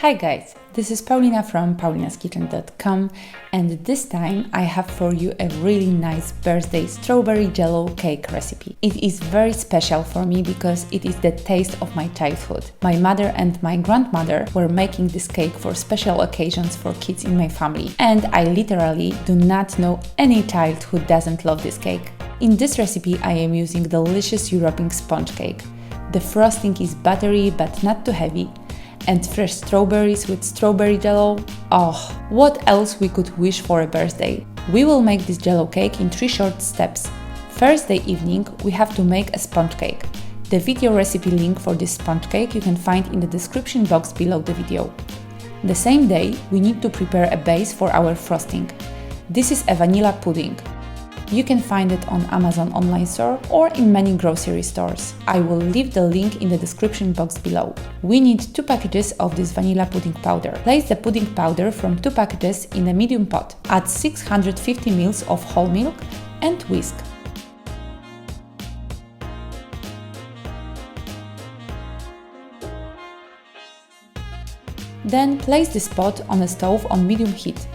Hi guys, this is Paulina from paulinaskitchen.com, and this time I have for you a really nice birthday strawberry jello cake recipe. It is very special for me because it is the taste of my childhood. My mother and my grandmother were making this cake for special occasions for kids in my family, and I literally do not know any child who doesn't love this cake. In this recipe I am using delicious European sponge cake. The frosting is buttery but not too heavy, and fresh strawberries with strawberry jello. Oh, what else we could wish for a birthday? We will make this jello cake in 3 short steps. Thursday evening we have to make a sponge cake. The video recipe link for this sponge cake you can find in the description box below the video. The same day we need to prepare a base for our frosting. This is a vanilla pudding. You can find it on Amazon online store or in many grocery stores. I will leave the link in the description box below. We need 2 packages of this vanilla pudding powder. Place the pudding powder from 2 packages in a medium pot. Add 650 ml of whole milk and whisk. Then place this pot on a stove on medium heat.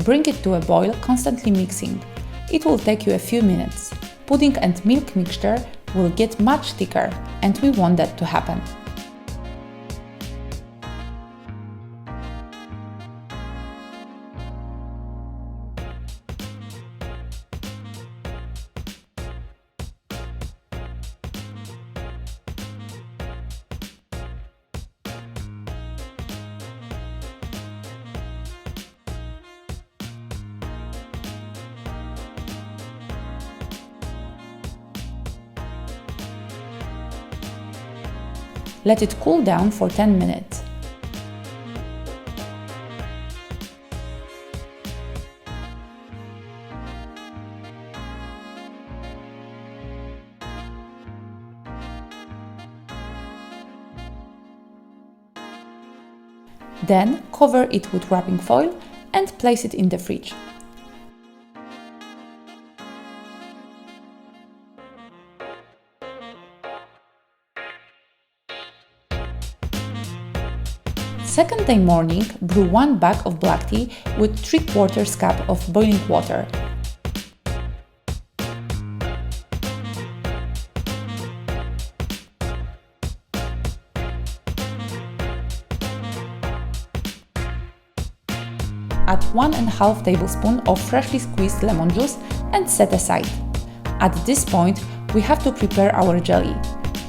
Bring it to a boil, constantly mixing. It will take you a few minutes. Pudding and milk mixture will get much thicker, and we want that to happen. Let it cool down for 10 minutes. Then cover it with wrapping foil and place it in the fridge. Second day morning, brew 1 bag of black tea with 3/4 cup of boiling water. Add 1½ tablespoon of freshly squeezed lemon juice and set aside. At this point, we have to prepare our jelly.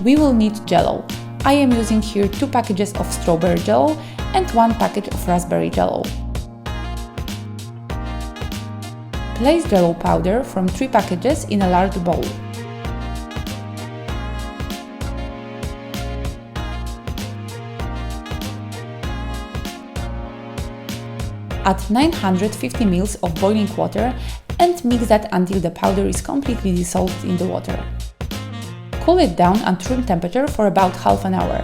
We will need jello. I am using here 2 packages of strawberry jello and 1 package of raspberry jello. Place jello powder from 3 packages in a large bowl. Add 950 ml of boiling water and mix that until the powder is completely dissolved in the water. Cool it down at room temperature for about half an hour.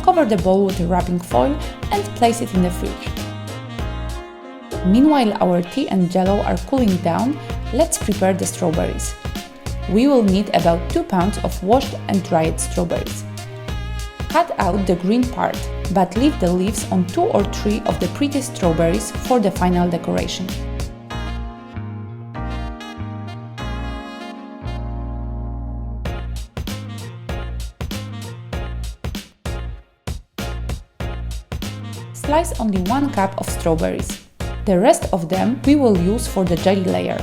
Cover the bowl with a wrapping foil and place it in the fridge. Meanwhile our tea and jello are cooling down, let's prepare the strawberries. We will need about 2 pounds of washed and dried strawberries. Cut out the green part, but leave the leaves on 2 or 3 of the pretty strawberries for the final decoration. Slice only 1 cup of strawberries. The rest of them we will use for the jelly layer.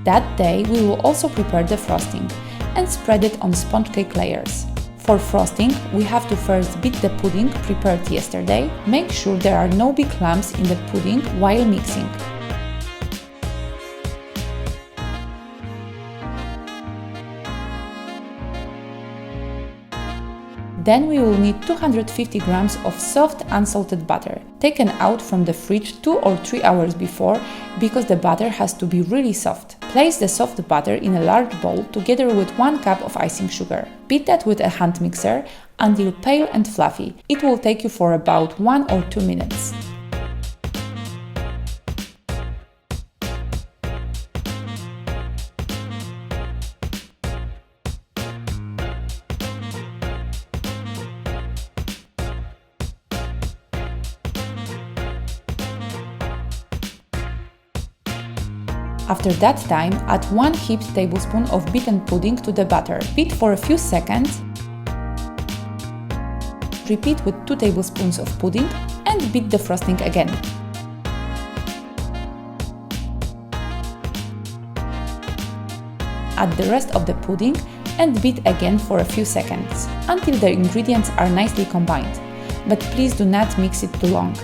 That day we will also prepare the frosting and spread it on sponge cake layers. For frosting, we have to first beat the pudding prepared yesterday. Make sure there are no big lumps in the pudding while mixing. Then we will need 250 grams of soft unsalted butter, taken out from the fridge 2 or 3 hours before, because the butter has to be really soft. Place the soft butter in a large bowl together with 1 cup of icing sugar. Beat that with a hand mixer until pale and fluffy. It will take you for about 1 or 2 minutes. After that time, add 1 heaped tablespoon of beaten pudding to the batter. Beat for a few seconds. Repeat with 2 tablespoons of pudding and beat the frosting again. Add the rest of the pudding and beat again for a few seconds, until the ingredients are nicely combined. But please do not mix it too long,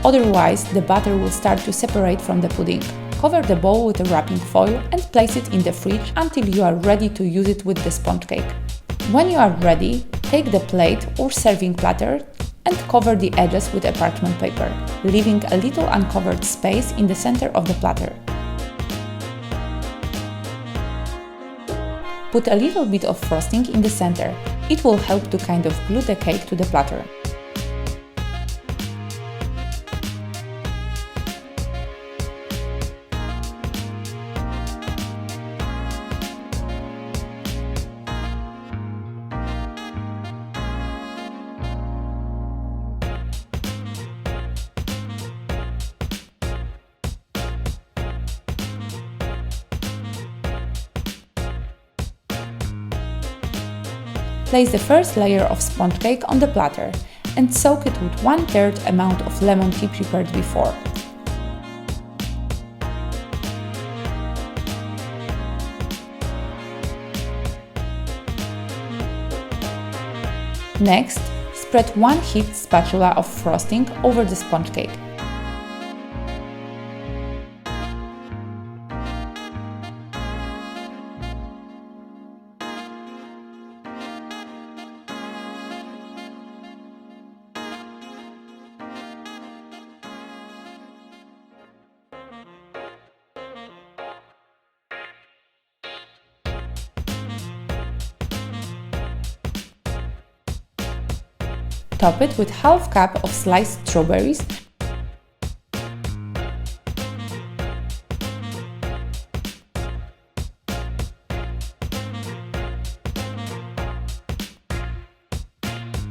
otherwise the batter will start to separate from the pudding. Cover the bowl with a wrapping foil and place it in the fridge until you are ready to use it with the sponge cake. When you are ready, take the plate or serving platter and cover the edges with a parchment paper, leaving a little uncovered space in the center of the platter. Put a little bit of frosting in the center. It will help to kind of glue the cake to the platter. Place the first layer of sponge cake on the platter and soak it with 1/3 amount of lemon tea prepared before. Next, spread 1 heaped spatula of frosting over the sponge cake. Top it with half cup of sliced strawberries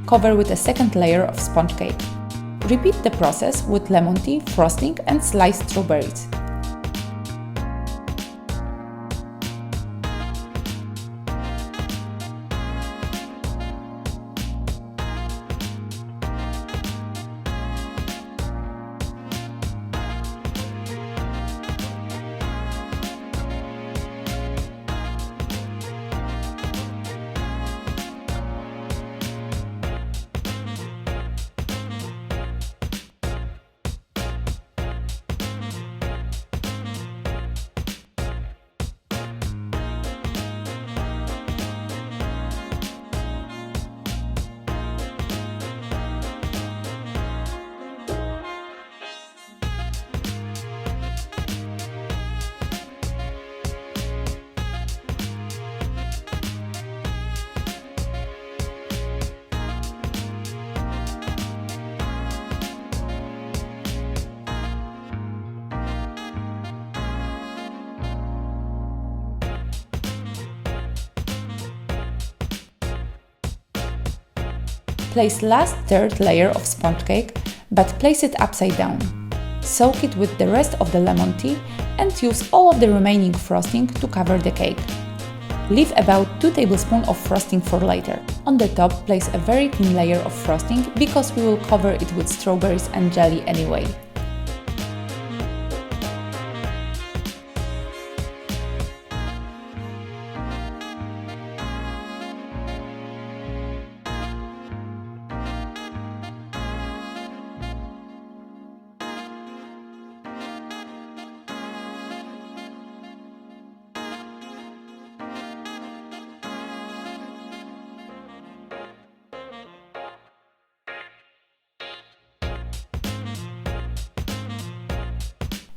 cover with a second layer of sponge cake. Repeat the process with lemon tea, frosting and sliced strawberries. Place last third layer of sponge cake, but place it upside down. Soak it with the rest of the lemon tea and use all of the remaining frosting to cover the cake. Leave about 2 tablespoons of frosting for later. On the top, place a very thin layer of frosting because we will cover it with strawberries and jelly anyway.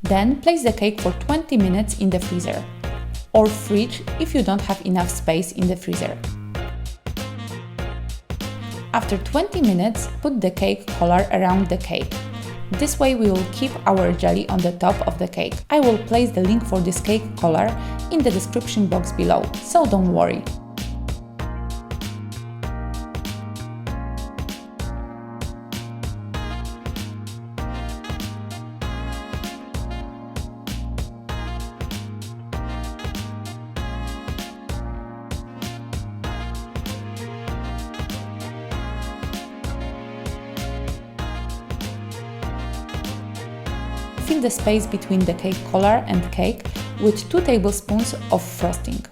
Then place the cake for 20 minutes in the freezer or fridge if you don't have enough space in the freezer. After 20 minutes, put the cake collar around the cake. This way we will keep our jelly on the top of the cake. I will place the link for this cake collar in the description box below, so don't worry. fill the space between the cake collar and cake with 2 tablespoons of frosting.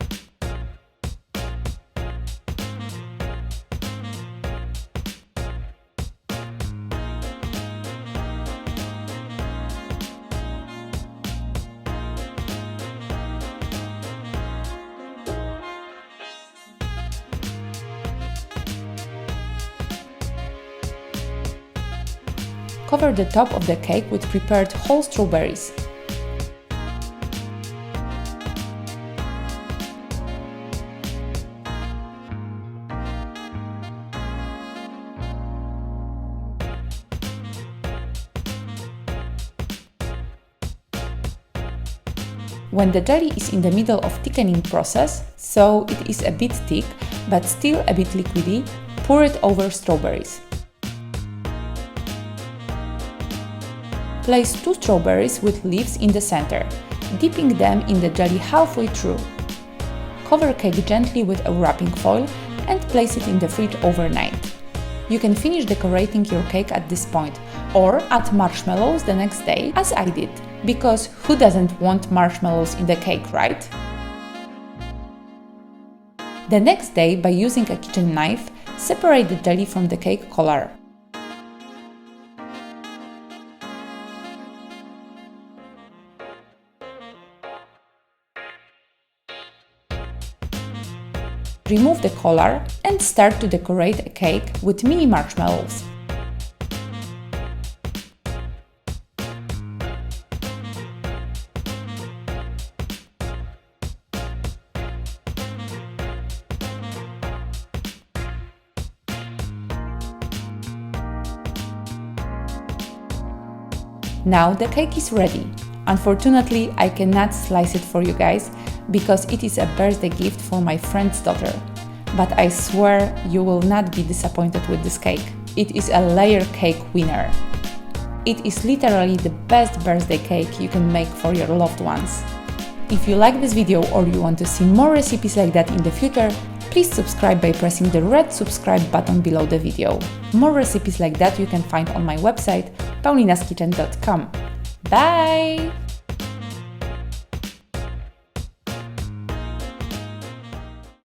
Cover the top of the cake with prepared whole strawberries. When the jelly is in the middle of thickening process, so it is a bit thick but still a bit liquidy, pour it over strawberries. Place 2 strawberries with leaves in the center, dipping them in the jelly halfway through. Cover cake gently with a wrapping foil and place it in the fridge overnight. You can finish decorating your cake at this point, or add marshmallows the next day, as I did, because who doesn't want marshmallows in the cake, right? The next day, by using a kitchen knife, separate the jelly from the cake collar. Remove the collar and start to decorate a cake with mini marshmallows. Now the cake is ready. Unfortunately, I cannot slice it for you guys because it is a birthday gift for my friend's daughter. But I swear you will not be disappointed with this cake. It is a layer cake winner. It is literally the best birthday cake you can make for your loved ones. If you like this video or you want to see more recipes like that in the future, please subscribe by pressing the red subscribe button below the video. More recipes like that you can find on my website paulinaskitchen.com. Bye!